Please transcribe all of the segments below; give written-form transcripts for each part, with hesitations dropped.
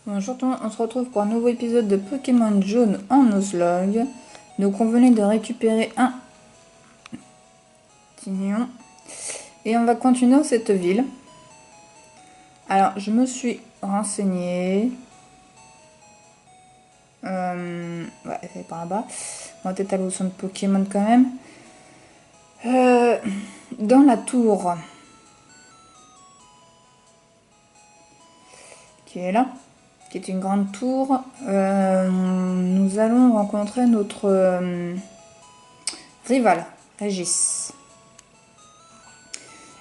Bonjour tout le monde, on se retrouve pour un nouveau épisode de Pokémon Jaune en Nuzlocke. Donc on venait de récupérer un Tignon. Et on va continuer dans cette ville. Alors je me suis renseignée. Ouais, c'est par là-bas. On va peut-être aller au centre Pokémon quand même. Dans la tour. Qui est là. Qui est une grande tour. Nous allons rencontrer notre rival, Régis.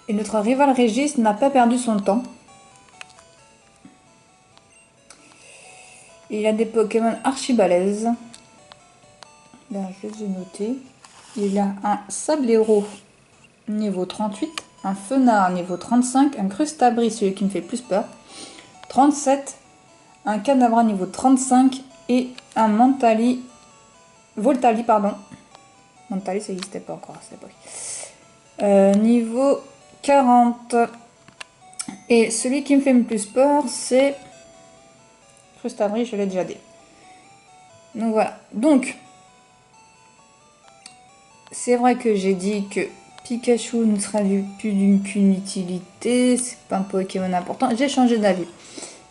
Et notre rival Régis n'a pas perdu son temps. Il a des Pokémon archi balèzes. Là, je les ai notés. Il a un Sablero niveau 38, un Fenard niveau 35, un Crustabri, celui qui me fait plus peur, 37, un Kadabra niveau 35 et un Voltali, pardon. Voltali, ça n'existait pas encore à cette époque. Niveau 40. Et celui qui me fait le plus peur, c'est Crustabri, je l'ai déjà dit. Donc voilà. Donc, c'est vrai que j'ai dit que Pikachu ne sera plus qu'une utilité, c'est pas un Pokémon important. J'ai changé d'avis.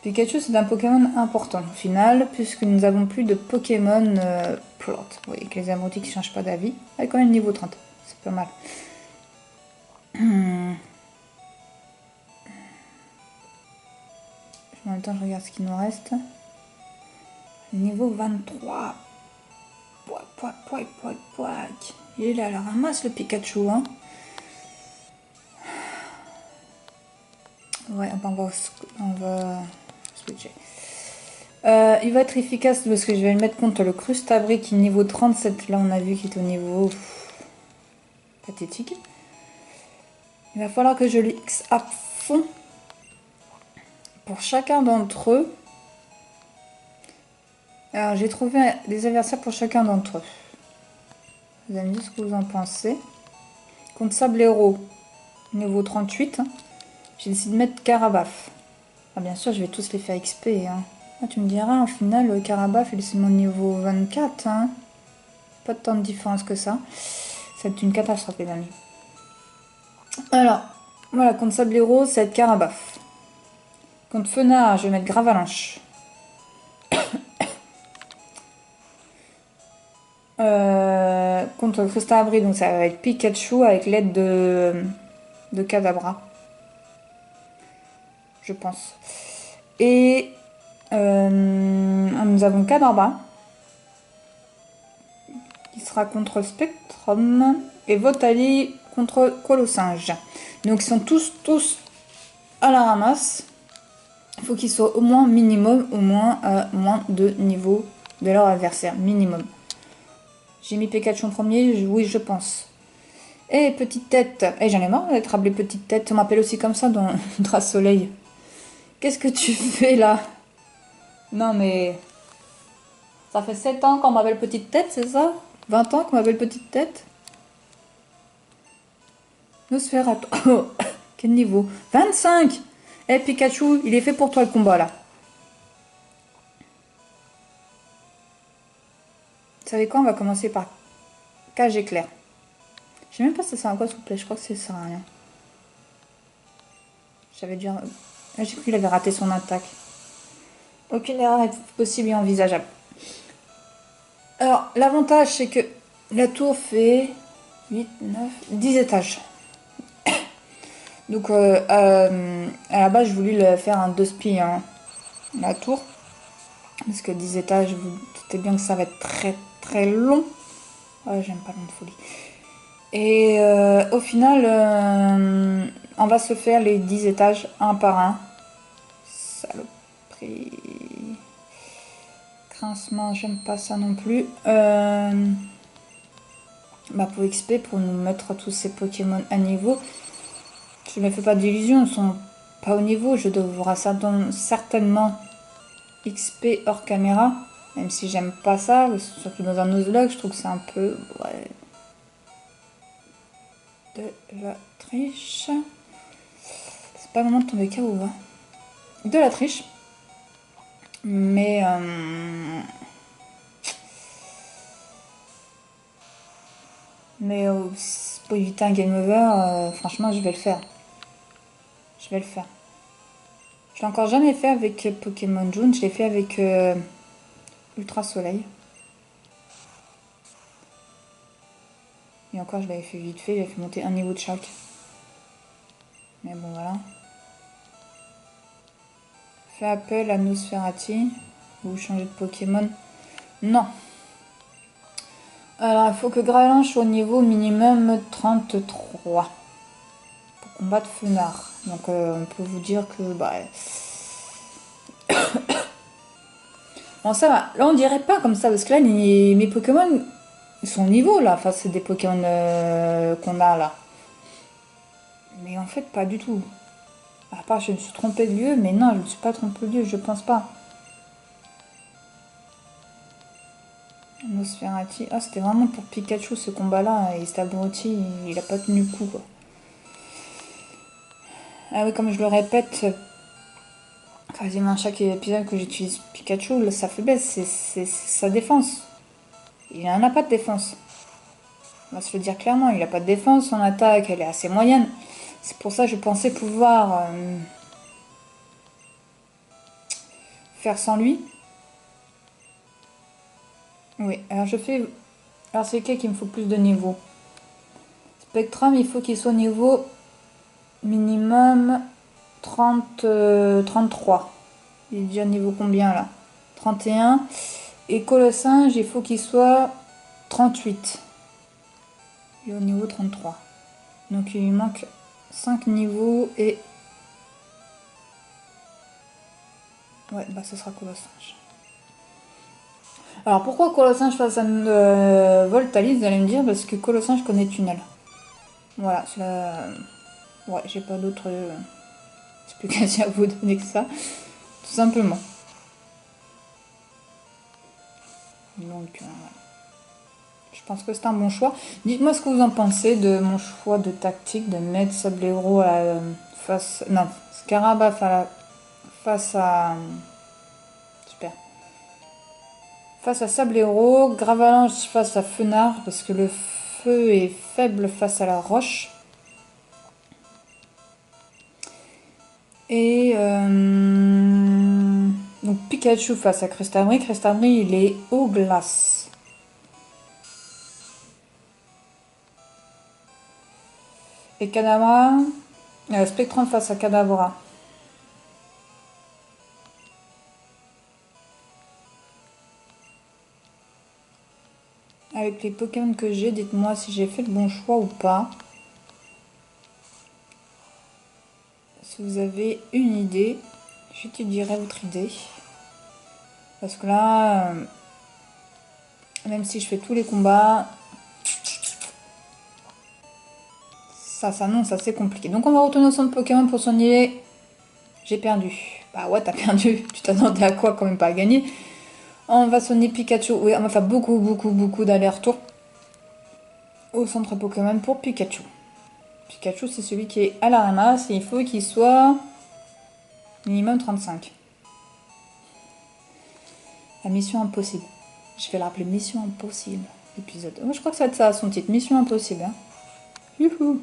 Pikachu c'est un Pokémon important au final, puisque nous n'avons plus de Pokémon plot. Vous voyez que les abrutis qui changent pas d'avis. Avec quand même niveau 30, c'est pas mal. En même temps, je regarde ce qu'il nous reste. Niveau 23. Pouac. Il est là, alors ramasse le Pikachu, hein. Ouais, on va switcher. Il va être efficace parce que je vais le mettre contre le Crustabri qui est niveau 37. Là, on a vu qu'il est au niveau pathétique. Il va falloir que je l'X à fond pour chacun d'entre eux. Alors, j'ai trouvé des adversaires pour chacun d'entre eux. Vous allez me dire ce que vous en pensez. Contre Sablero, niveau 38, j'ai décidé de mettre Carabaf. Ah, bien sûr, je vais tous les faire XP. Hein. Ah, tu me diras, au final, le Carabaf, il est mon niveau 24. Hein. Pas tant de différence que ça. C'est une catastrophe, les amis. Alors, voilà, contre Sablero, ça va être Carabaf. Contre Fenard, je vais mettre Gravalanche. Contre Crustabri, donc ça va être Pikachu avec l'aide de Kadabra. Je pense. Et nous avons Kadabra qui sera contre Spectrum et Voltali contre Colossinge. Donc ils sont tous à la ramasse. Il faut qu'ils soient au moins minimum, au moins moins de niveau de leur adversaire. Minimum. J'ai mis Pikachu en premier, oui je pense. Et petite tête. Et j'en ai marre d'être appelée petite tête. On m'appelle aussi comme ça dans Trace Soleil. Qu'est-ce que tu fais là? Non mais... Ça fait 7 ans qu'on m'appelle petite tête, c'est ça? 20 ans qu'on m'appelle petite tête? Nosferatu. Oh, quel niveau? 25. Eh Pikachu, il est fait pour toi le combat là. Vous savez quoi? On va commencer par Cage éclair. Je sais même pas si ça sert à quoi s'il vous plaît, je crois que ça sert à rien. J'avais dû... J'ai cru qu'il avait raté son attaque. Aucune erreur est possible et envisageable. Alors, l'avantage, c'est que la tour fait 8, 9, 10 étages. Donc, à la base, je voulais faire un 2 spi, hein, la tour. Parce que 10 étages, vous doutez bien que ça va être très long. Oh, j'aime pas long de folie. Et au final, on va se faire les 10 étages un par un. Saloperie. Grincement, j'aime pas ça non plus. Pour XP, pour nous mettre tous ces Pokémon à niveau. Je ne me fais pas d'illusions, ils sont pas au niveau. Je devrais certainement XP hors caméra. Même si j'aime pas ça, surtout dans un Nuzlocke, je trouve que c'est un peu... Ouais, de la triche. C'est pas le moment de tomber KO, hein. De la triche. Mais pour éviter un game over, franchement, je vais le faire. Je vais le faire. Je l'ai encore jamais fait avec Pokémon Jaune. Je l'ai fait avec Ultra Soleil. Et encore, je l'avais fait vite fait. J'avais fait monter un niveau de chaque. Mais bon, voilà. Fais appel à Nosferati. Vous changez de Pokémon. Non. Alors, il faut que Gravelange soit au niveau minimum 33. Pour combattre Funard. Donc, on peut vous dire que... Bah, bon, ça va. Là, on dirait pas comme ça. Parce que là, mes Pokémon, ils sont au niveau, là. Enfin, c'est des Pokémon qu'on a, là. Mais en fait, pas du tout. À part, je me suis trompée de lieu. Mais non, je ne me suis pas trompée de lieu. Je pense pas. Nosferati. Ah, c'était vraiment pour Pikachu, ce combat-là. Et Stabruti, il a pas tenu le coup, quoi. Ah oui, comme je le répète... Quasiment à chaque épisode que j'utilise Pikachu, sa faiblesse, c'est sa défense. Il n'en a pas de défense. On va se le dire clairement, il n'a pas de défense, son attaque, elle est assez moyenne. C'est pour ça que je pensais pouvoir faire sans lui. Oui, alors je fais... Alors c'est lequel qu'il me faut plus de niveau? Spectrum, il faut qu'il soit au niveau minimum 33. Il est déjà niveau combien là? 31. Et Colossinge, il faut qu'il soit 38. Il est au niveau 33. Donc il lui manque 5 niveaux et... Ouais, bah ce sera Colossinge. Alors pourquoi Colossinge face à Voltalis, vous allez me dire? Parce que Colossinge connaît Tunnel. Voilà, c'est la... Ouais, j'ai pas d'autre explication à vous donner que ça. Tout simplement. Donc, voilà. Je pense que c'est un bon choix. Dites-moi ce que vous en pensez de mon choix de tactique de mettre Sablero face... Non, Scarabaf face à... Super. Face à Sablero, Gravalanche face à Fenard, parce que le feu est faible face à la roche. Et donc Pikachu face à Crestabri. Crestabri, il est aux glaces. Et Kadabra, Spectrum face à Kadabra. Avec les Pokémon que j'ai, dites-moi si j'ai fait le bon choix ou pas. Si vous avez une idée, j'étudierai votre idée. Parce que là, même si je fais tous les combats, ça s'annonce assez compliqué. Donc on va retourner au centre Pokémon pour soigner. J'ai perdu. Bah ouais, t'as perdu. Tu t'attendais à quoi quand même pas à gagner? On va soigner Pikachu. Oui, on va faire beaucoup d'allers-retours au centre Pokémon pour Pikachu. Pikachu, c'est celui qui est à la ramasse et il faut qu'il soit minimum 35. La mission impossible. Je vais l'appeler Mission Impossible, épisode. Oh, je crois que ça va être ça son titre, Mission Impossible. Hein. Youhou.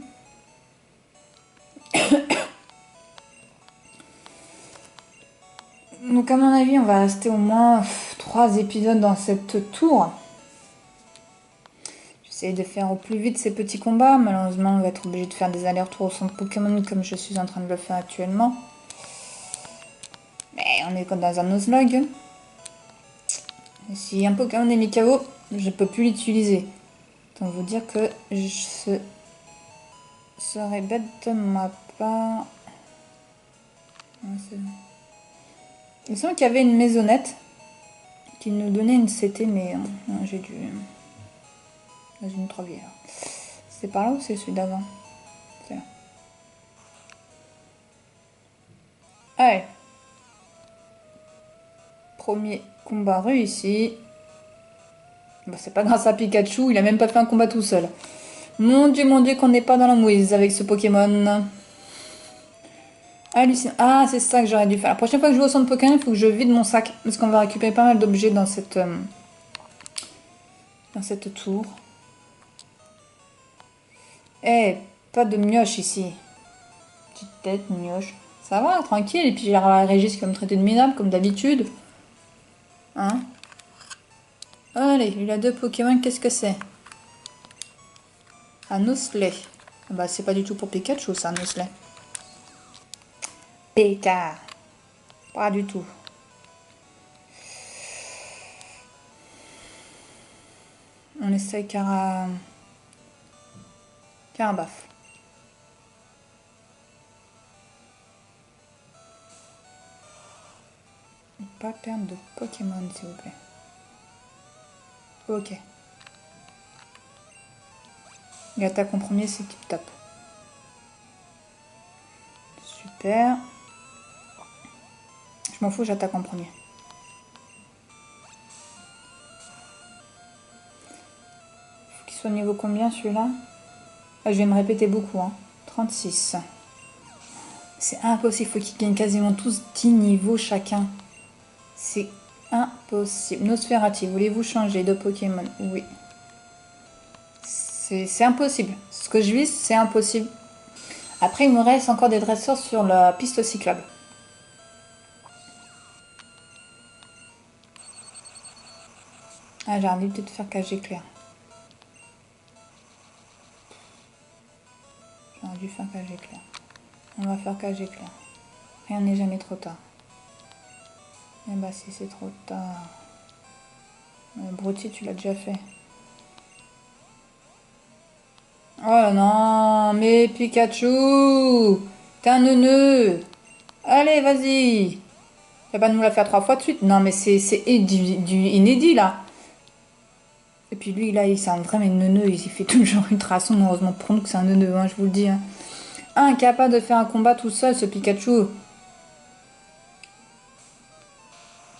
Donc à mon avis, on va rester au moins 3 épisodes dans cette tour. J'essaie de faire au plus vite ces petits combats. Malheureusement, on va être obligé de faire des allers-retours au centre Pokémon comme je suis en train de le faire actuellement. Mais on est comme dans un Nuzlocke. Si un Pokémon est Mikao, je peux plus l'utiliser. Donc vous dire que je serais bête de ma part. Il me semble qu'il y avait une maisonnette qui nous donnait une CT, mais j'ai dû... Dans une trovière. C'est par là ou c'est celui d'avant? C'est là. Allez. Premier combat réussi. Bah, c'est pas grâce à Pikachu, il a même pas fait un combat tout seul. Mon dieu qu'on n'est pas dans la mouise avec ce Pokémon. Hallucinant. Ah, c'est ça que j'aurais dû faire. La prochaine fois que je vais au centre Pokémon, il faut que je vide mon sac. Parce qu'on va récupérer pas mal d'objets dans cette tour. Eh, pas de mioche ici. Petite tête, mioche. Ça va, tranquille. Et puis j'ai Régis qui va me traiter de minable, comme d'habitude. Hein? Allez, il a 2 Pokémon, qu'est-ce que c'est? Un osselet. Bah, c'est pas du tout pour Pikachu, c'est un osselet. Pika. Pas du tout. On essaye Carabaf. Pas perdre de Pokémon, s'il vous plaît. Ok. Et attaque en premier, c'est tip top. Super. Je m'en fous, j'attaque en premier. Faut qu'il soit niveau combien celui-là? Ah, je vais me répéter beaucoup, hein. 36. C'est impossible, faut qu'ils gagnent quasiment tous 10 niveaux chacun. C'est impossible. Nosferatu, voulez-vous changer de Pokémon? Oui. C'est impossible. Ce que je vise, c'est impossible. Après, il me reste encore des dresseurs sur la piste cyclable. Ah, j'ai envie de peut-être faire cage éclair. J'aurais dû faire cage éclair. On va faire cage éclair. Rien n'est jamais trop tard. Eh bah si c'est trop tard. Brouti, tu l'as déjà fait. Oh non, mais Pikachu! T'es un neuneu! Allez, vas-y! Tu vas pas nous la faire 3 fois de suite. Non, mais c'est du inédit, là. Et puis lui, là, c'est un vrai neuneu. Il fait toujours ultrason. Heureusement pour nous que c'est un neuneu, hein, je vous le dis. Hein. Incapable de faire un combat tout seul, ce Pikachu.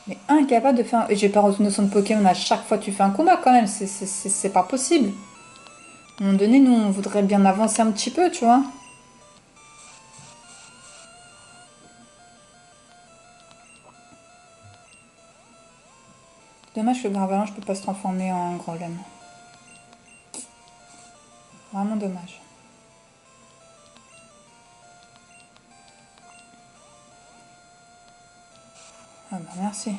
Mais incapable de faire... J'ai pas retenu notion de Pokémon à chaque fois que tu fais un combat, quand même. C'est pas possible. À un moment donné, nous, on voudrait bien avancer un petit peu, tu vois. Dommage que le Gravalanche ne peut pas se transformer en Grolem. Vraiment dommage. Ah bah merci.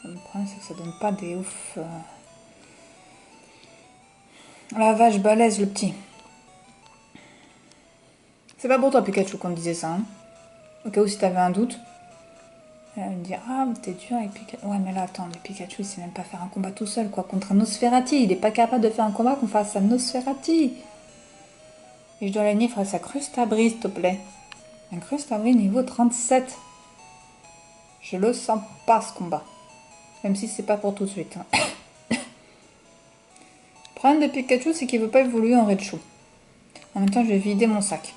Le problème, c'est que ça donne pas des ouf. La vache balèze, le petit. C'est pas pour toi, Pikachu, qu'on te disait ça. Hein. Au cas où si t'avais un doute. Elle va me dire, ah, t'es dur avec Pikachu. Ouais, mais là, attends, mais Pikachu, il sait même pas faire un combat tout seul, quoi. Contre un Nosferati. Il est pas capable de faire un combat qu'on fasse à Nosferati. Et je dois l'année, il faudrait sa Crustabris, s'il te plaît. Un Crustabris niveau 37. Je le sens pas, ce combat. Même si c'est pas pour tout de suite. Hein. Le problème de Pikachu, c'est qu'il veut pas évoluer en Raichu. En même temps, je vais vider mon sac.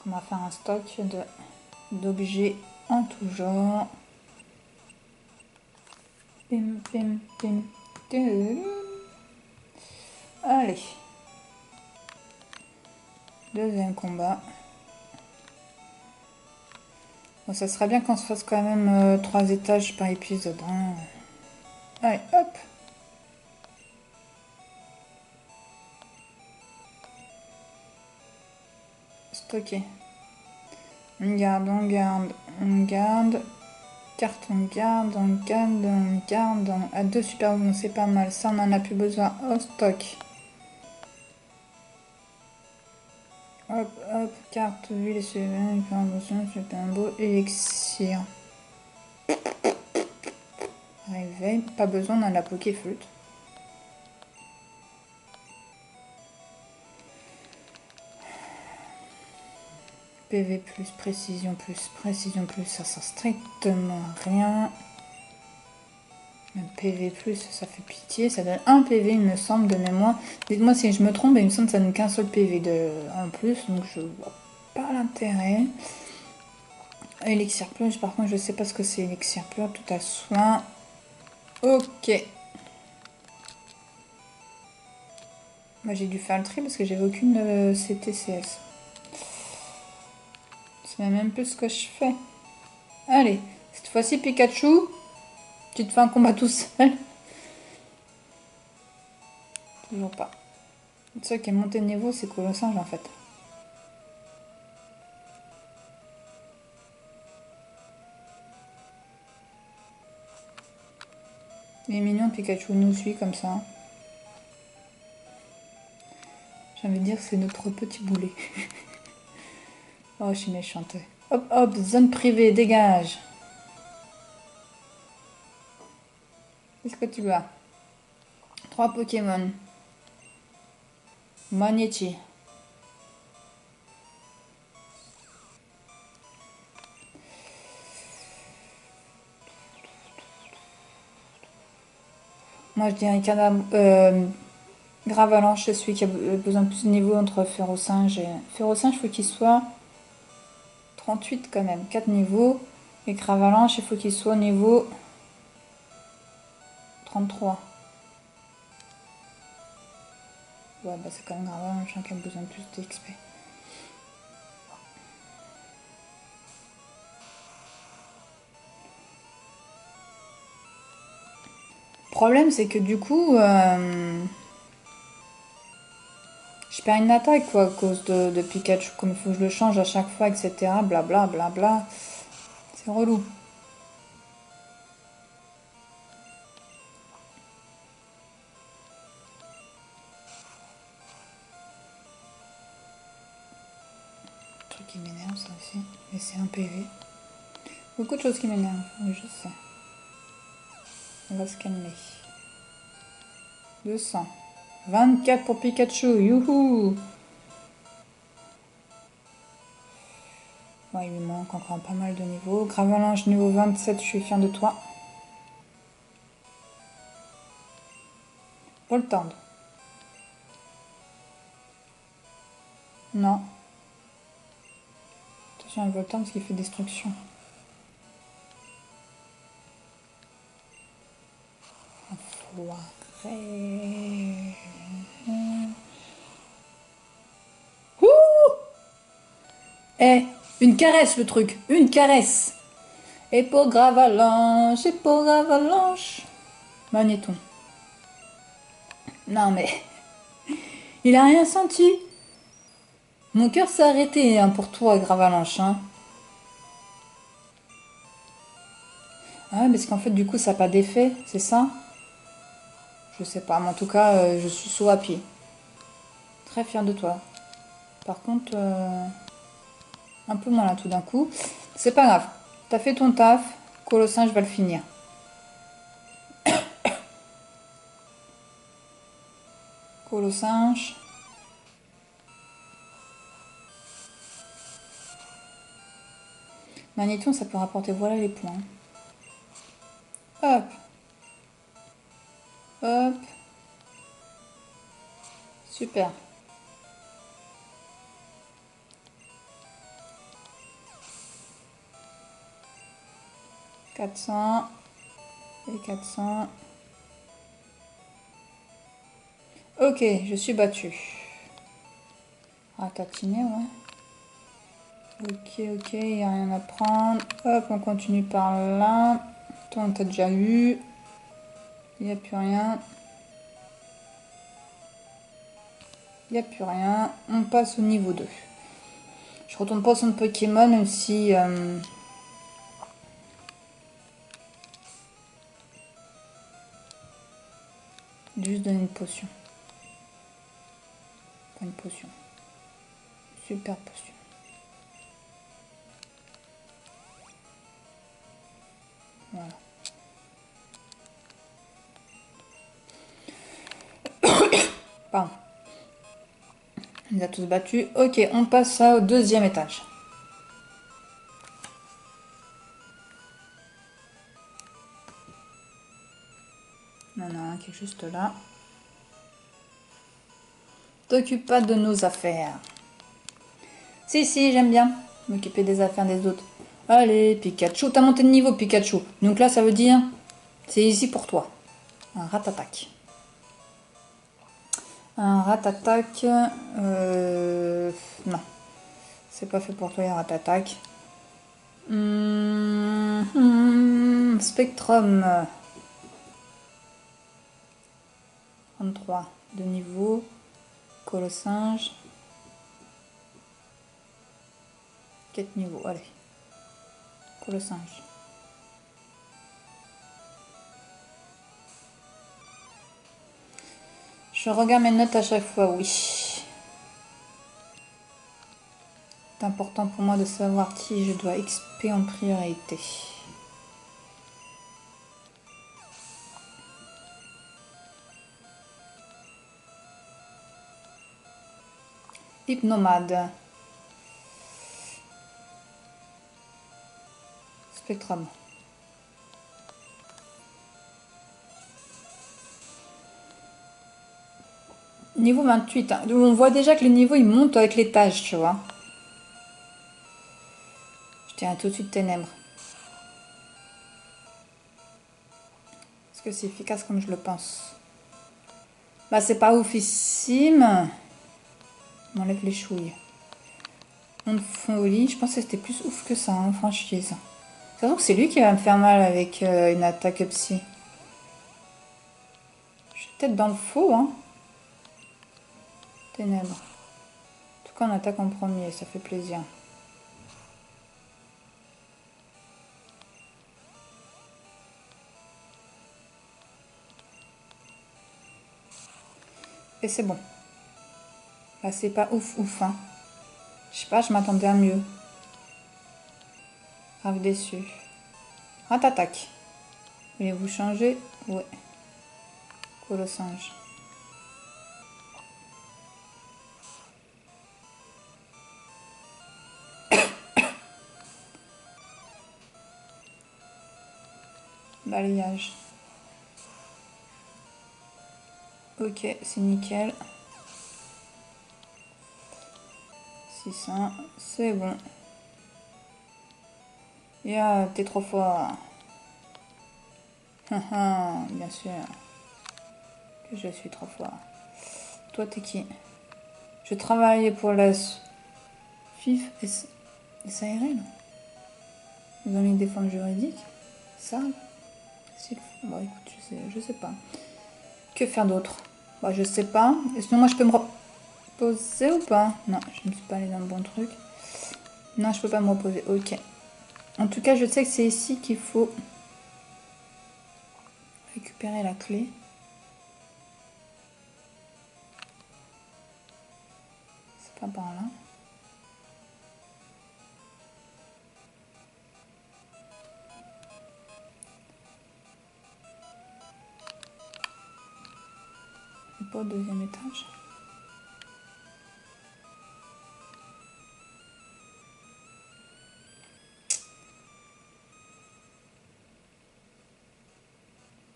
On va faire un stock d'objets en tout genre. Pim, pim, pim. Allez. Deuxième combat. Bon, ça serait bien qu'on se fasse quand même 3 étages par épisode. Hein. Allez, hop. Stocker. On garde, on garde, on garde. Carte, on garde, on garde, on garde. À 2 super bons, c'est pas mal. Ça, on en a plus besoin au stock. Hop, hop, carte, huile, une promotion, c'est un beau élixir. Réveil, pas besoin d'un la Pokéflûte. PV plus, précision plus, ça sert strictement à rien. Même PV plus, ça fait pitié, ça donne 1 PV il me semble de mémoire. Dites-moi si je me trompe, mais il me semble que ça donne qu'un seul PV en plus, donc je vois pas l'intérêt. Élixir plus, par contre je sais pas ce que c'est élixir plus, tout à soin. Ok. Moi j'ai dû faire le tri parce que j'avais aucune CTCS. C'est même un peu ce que je fais. Allez, cette fois-ci Pikachu, tu te fais un combat tout seul. Toujours pas. Le seul qui est monté de niveau, c'est Colossinge en fait. Il est mignon, Pikachu nous suit comme ça. J'ai envie de dire que c'est notre petit boulet. Oh, je suis méchante. Hop, hop, zone privée, dégage. Qu'est-ce que tu as? 3 Pokémon. Magnéti. Moi, je dirais Gravalanche, c'est celui qui a besoin de plus de niveau entre Ferrosinge et... Ferrosinge, il faut qu'il soit 38 quand même, 4 niveaux. Et Gravalanche, il faut qu'il soit au niveau 33. Ouais, bah c'est quand même Gravalanche qui a besoin de plus d'XP. Le problème, c'est que du coup... je perds une attaque quoi à cause de Pikachu, comme il faut que je le change à chaque fois, etc. Blabla, blabla. C'est relou. Le truc qui m'énerve ça aussi. Mais c'est un PV. Beaucoup de choses qui m'énervent, oui je sais. On va se calmer. 200. 24 pour Pikachu, youhou! Ouais, il lui manque encore pas mal de niveaux. Gravalanche niveau 27, je suis fière de toi. Voltande. Non. Attention à Voltande parce qu'il fait destruction. Enfoiré. Ouh! Eh, une caresse le truc, une caresse. Et pour Gravalanche, et pour Gravalanche. Magnéton. Non mais, il a rien senti. Mon cœur s'est arrêté hein, pour toi, Gravalanche. Hein. Ah, parce qu'en fait, du coup, ça n'a pas d'effet, c'est ça? Je sais pas, mais en tout cas, je suis so happy. Très fière de toi. Par contre, un peu moins là tout d'un coup. C'est pas grave. T'as fait ton taf. Colossin, je vais le finir. Colossinge. Magnéton, ça peut rapporter, voilà les points. Hop. Hop. Super. « 400. Et 400. Ok, je suis battue. Ah, tatiner, ouais. Ok, il n'y a rien à prendre. Hop, on continue par là. Toi, on t'a déjà eu. Il n'y a plus rien. Il n'y a plus rien. On passe au niveau 2. Je retourne pas au centre Pokémon, même si... juste donner une potion. Pas une potion. Super potion. Voilà. Pardon. On les a tous battus. Ok, on passe au deuxième étage. Il y en a un qui est juste là. T'occupe pas de nos affaires. Si, j'aime bien m'occuper des affaires des autres. Allez, Pikachu. T'as monté de niveau, Pikachu. Donc là, ça veut dire... c'est ici pour toi. Un Ratatac. Un Ratatac. Non. C'est pas fait pour toi, un Ratatac. Spectrum. 33 de niveau. Colossinge. 4 niveaux. Allez. Colossinge. Je regarde mes notes à chaque fois, oui. C'est important pour moi de savoir qui je dois XP en priorité. Hypnomade. Spectrum. Niveau 28. Hein. On voit déjà que les niveaux ils montent avec les tâches, tu vois. Je dirais tout de suite ténèbres. Est-ce que c'est efficace comme je le pense? Bah c'est pas oufissime. On enlève les chouilles. Onde folie. Je pense que c'était plus ouf que ça, hein, franchise. C'est vrai que c'est lui qui va me faire mal avec une attaque psy. Je suis peut-être dans le faux, hein. Ténèbres. En tout cas, on attaque en premier, ça fait plaisir. Et c'est bon. Là, c'est pas ouf, hein. Je sais pas, je m'attendais à mieux. Grave déçu. Ratatac. Voulez-vous changer? Ouais. Colossinge. Balayage. Ok, c'est nickel. 600, c'est bon. Yeah, t'es trop fort. Bien sûr. Que je suis trop fort. Toi, t'es qui? Je travaille pour la FIF SARL. Ils ont mis des formes juridiques. Ça? Bon, écoute, je sais pas. Que faire d'autre? Bah, je sais pas. Et sinon, moi, je peux me reposer ou pas? Non, je ne suis pas allée dans le bon truc. Non, je peux pas me reposer. Ok. En tout cas, je sais que c'est ici qu'il faut récupérer la clé. C'est pas par là. C'est pas au deuxième étage.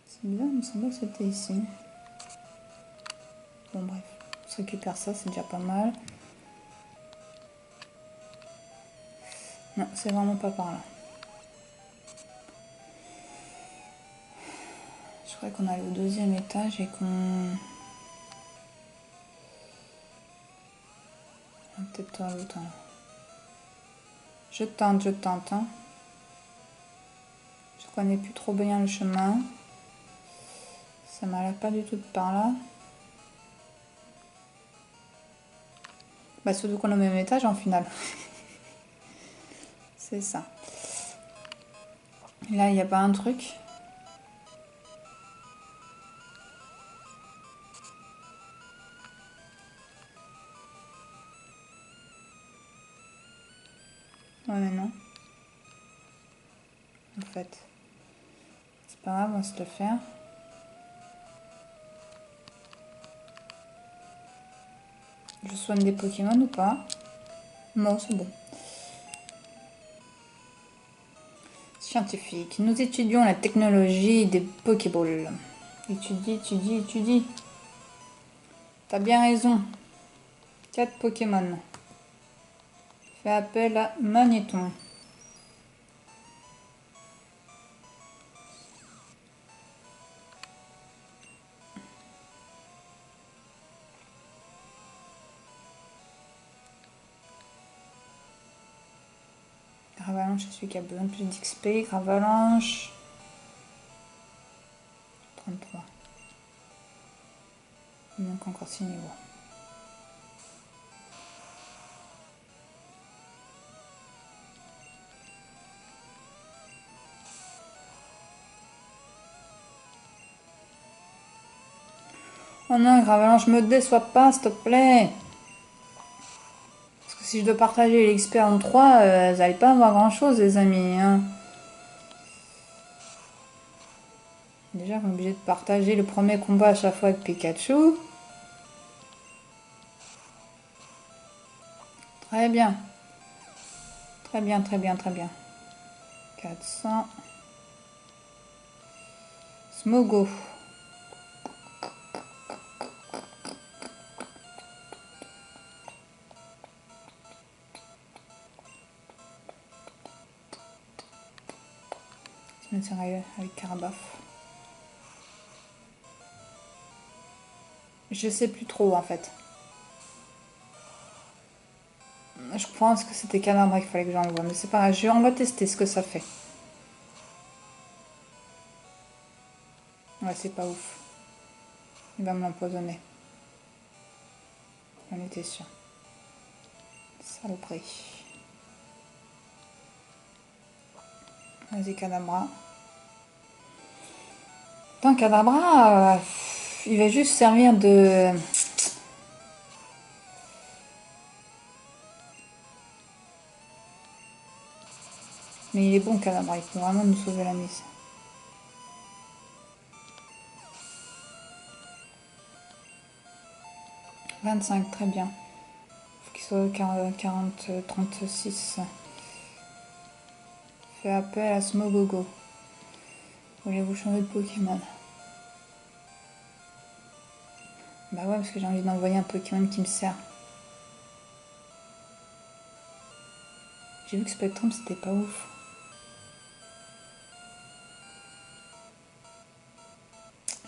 C'est bizarre, il me semble que c'était ici. Bon, bref. On se récupère ça, c'est déjà pas mal. Non, c'est vraiment pas par là. Je croyais qu'on allait au deuxième étage et qu'on... Peut-être toi l'autre. Hein. Je tente. Hein. Je connais plus trop bien le chemin. Ça m'a l'air pas du tout de par là. Bah surtout qu'on est au même étage en final. C'est ça. Là, il n'y a pas un truc. Ouais, mais non. En fait. C'est pas grave, on va se le faire. Je soigne des Pokémon ou pas? Non, c'est bon. Scientifique. Nous étudions la technologie des Pokéballs. Étudie. T'as bien raison. 4 Pokémon. Fais appel à Magnéton. avalanche, c'est celui qui a besoin de plus d'XP. Avalanche. 33. Il manque encore 6 niveaux. Oh non, Gravalanche, me déçois pas, s'il te plaît. Parce que si je dois partager l'XP en 3, vous n'allez pas avoir grand chose, les amis. Hein. Déjà, on est obligé de partager le premier combat à chaque fois avec Pikachu. Très bien. Très bien, très bien, très bien. 400. Smogo. Je me tiens avec Carabaf. Je sais plus trop en fait. Je pense que c'était Cadabra qu'il fallait que j'envoie, mais c'est pas grave. On va tester ce que ça fait. Ouais, c'est pas ouf. Il va me l'empoisonner. On était sûr. Saloperie. Vas-y, Cadabra. Tant Cadabra, il va juste servir de... Mais il est bon, Cadabra. Il peut vraiment nous sauver la mise. « 25, très bien. Faut qu'il soit 40, 36. Fais appel à Smogogo. Voulez-vous changer de Pokémon? Bah ouais, parce que j'ai envie d'envoyer un Pokémon qui me sert. J'ai vu que Spectrum, c'était pas ouf.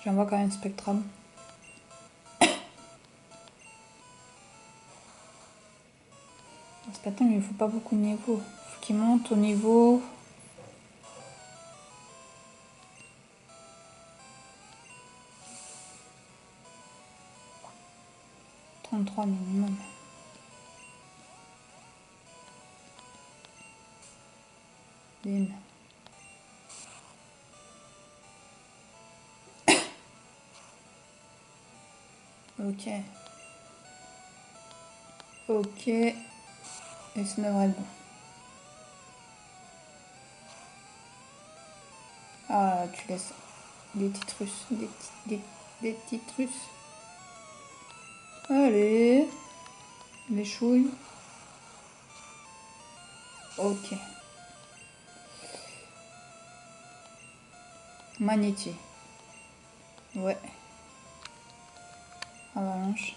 J'envoie quand même Spectrum. Spectrum, il ne faut pas beaucoup de niveau. Il faut qu'il monte au niveau... 33 minimum. Bim. Ok. Ok. Et ça devrait être bon. Ah, tu laisses des petites russes. Des petites russes. Allez. Les chouilles. Ok. Magnéti. Ouais. Avalanche.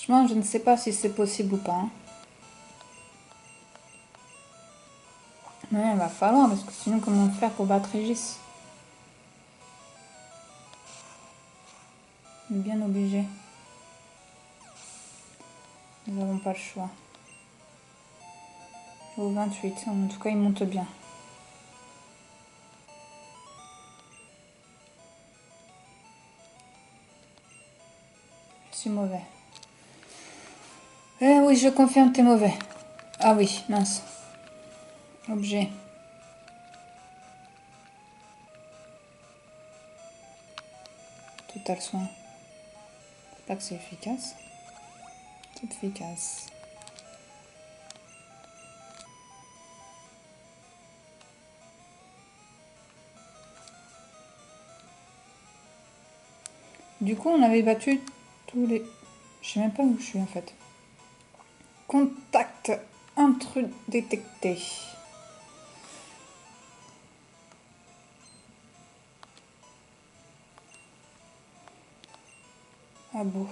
Franchement, je ne sais pas si c'est possible ou pas. Hein. Mais il va falloir, parce que sinon, comment faire pour battre Régis? On est bien obligé. Nous n'avons pas le choix. Au 28, en tout cas, il monte bien. Je suis mauvais. Eh oui, je confirme, t'es mauvais. Ah oui, mince. Objet. Total soin. C'est pas que c'est efficace. C'est efficace. Du coup, on avait battu tous les... Je sais même pas où je suis en fait. Contact intrus détecté. Ah bon.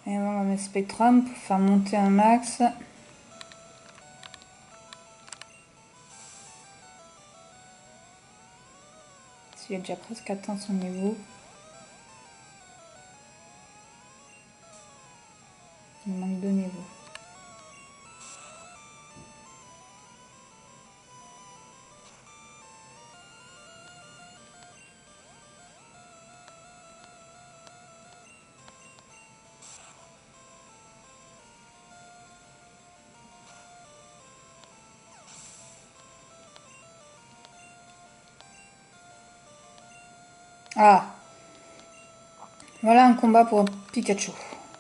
Et on va mettre Spectrum pour faire monter un max. Il a déjà presque atteint son niveau. Il manque 2 niveaux. Ah, voilà un combat pour Pikachu.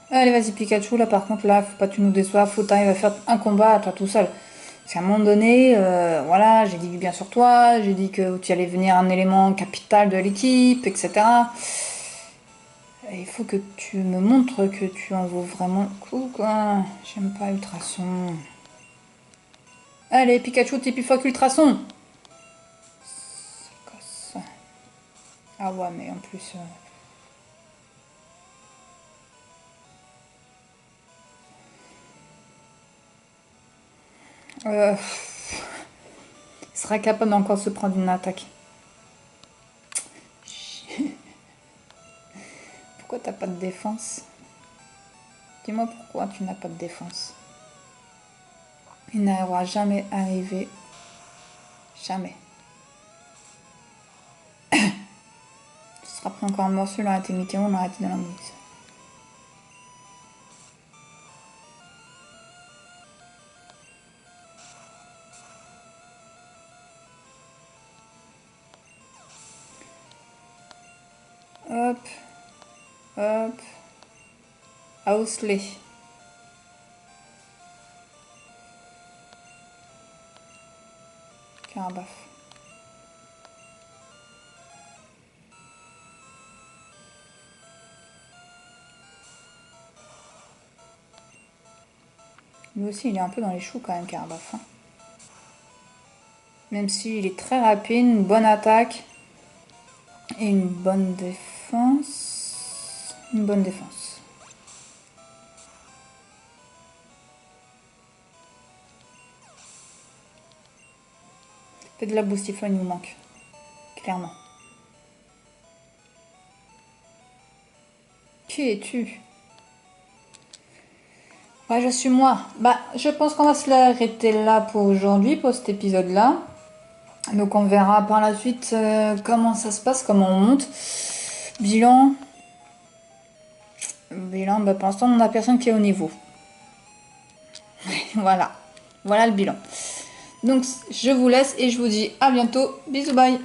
Allez, vas-y Pikachu, là par contre, là, faut pas que tu nous déçoives, faut que t'arrives à faire un combat à toi tout seul. Parce qu'à un moment donné, voilà, j'ai dit du bien sur toi, j'ai dit que tu allais venir un élément capital de l'équipe, etc. Et il faut que tu me montres que tu en vaux vraiment le coup, quoi. J'aime pas Ultrason. Allez, Pikachu, t'es plus fort qu'Ultrason. Ah ouais, mais en plus... il sera capable d'encore se prendre une attaque. Pourquoi t'as pas de défense? Dis-moi pourquoi tu n'as pas de défense. Il n'arrivera jamais à arriver. Jamais. Ce sera pris encore un morceau, on a arrêté Mickey, on a arrêté de la bouche. Hop. Hop. Hausley. Carabaf. Lui aussi, il est un peu dans les choux quand même, Carabaf. Hein. Même s'il est très rapide, une bonne attaque et une bonne défense. Une bonne défense. Fait de la boostifleur, il nous manque. Clairement. Qui es-tu? Ouais, je suis moi. Bah, je pense qu'on va se l'arrêter là pour aujourd'hui, pour cet épisode-là. Donc on verra par la suite comment ça se passe, comment on monte. Bilan. Bilan, bah pour l'instant on n'a personne qui est au niveau. Voilà. Voilà le bilan. Donc je vous laisse et je vous dis à bientôt. Bisous, bye.